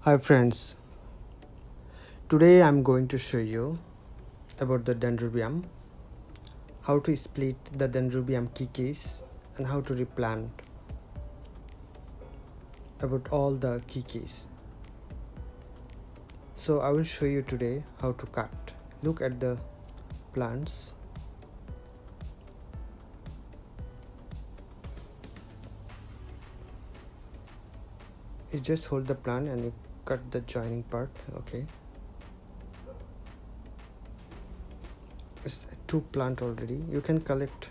Hi friends, today I'm going to show you about the Dendrobium, how to split the Dendrobium keikis and how to replant, about all the keikis. So I will show you today how to cut. Look at the plants. You just hold the plant and you cut the joining part, okay. It's two plant already. You can collect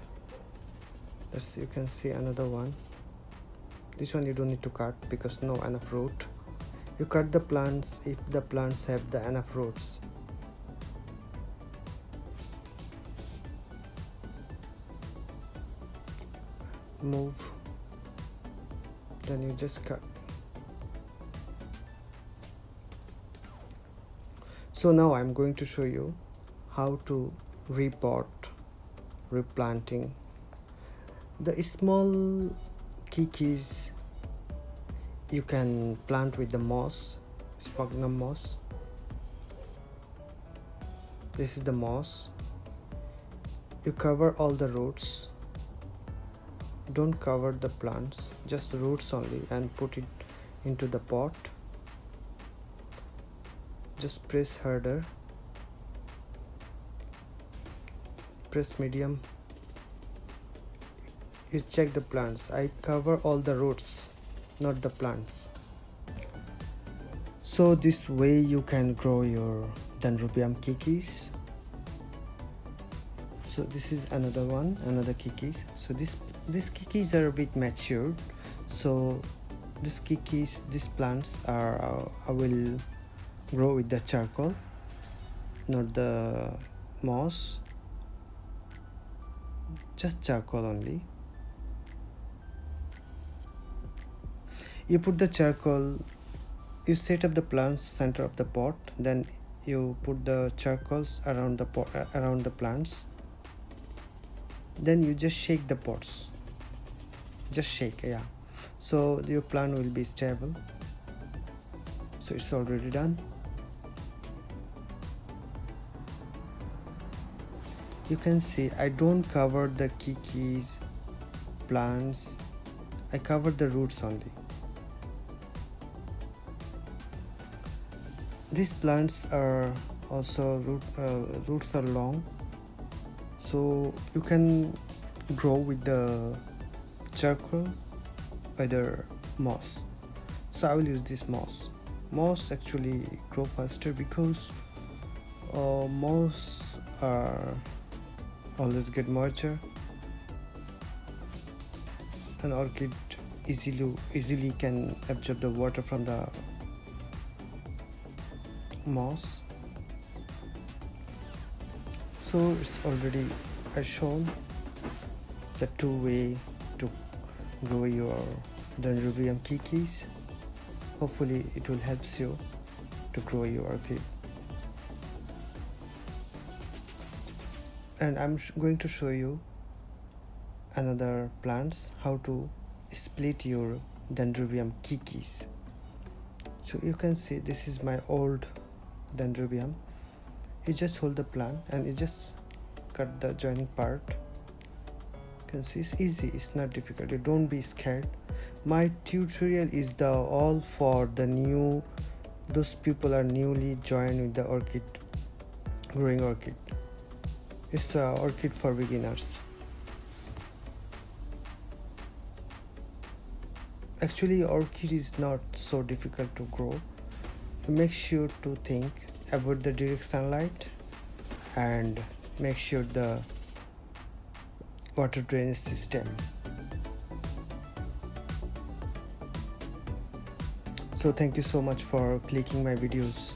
this, you can see another one. This one you don't need to cut because no enough root. You cut the plants if the plants have the enough roots. Move, then you just cut. So now I'm going to show you how to replanting the small keikis. You can plant with the moss, sphagnum moss. This is the moss. You cover all the roots. Don't cover the plants, just the roots only, and put it into the pot. Just press harder, press medium. You check the plants. I cover all the roots, not the plants. So this way you can grow your Dendrobium keikis. So this is another one, another keikis. So these keikis are a bit matured. So these plants are I will grow with the charcoal, not the moss, just charcoal only. You put the charcoal, you set up the plants center of the pot, then you put the charcoals around the pot, around the plants. Then you just shake the pots, just shake, yeah, so your plant will be stable. So it's already done. You can see I don't cover the keikis plants, I cover the roots only. These plants are also roots are long, so you can grow with the charcoal, either moss. So I will use this moss. Moss actually grow faster because moss are always get moisture, and orchid easily can absorb the water from the moss. So it's already shown the two way to grow your Dendrobium keikis. Hopefully it will help you to grow your orchid. And I'm going to show you another plants, how to split your Dendrobium keikis. So you can see this is my old Dendrobium. You just hold the plant and you just cut the joining part. You can see it's easy, it's not difficult. You don't be scared. My tutorial is the all for the new, those people are newly joined with the orchid, growing orchid. It's a orchid for beginners. Actually orchid is not so difficult to grow. Make sure to think about the direct sunlight and make sure the water drainage system. So thank you so much for clicking my videos.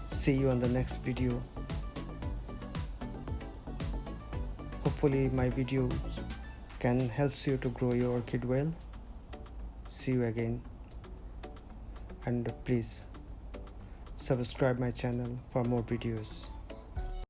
See you on the next video. Hopefully my video can help you to grow your orchid well. See you again, and please subscribe my channel for more videos.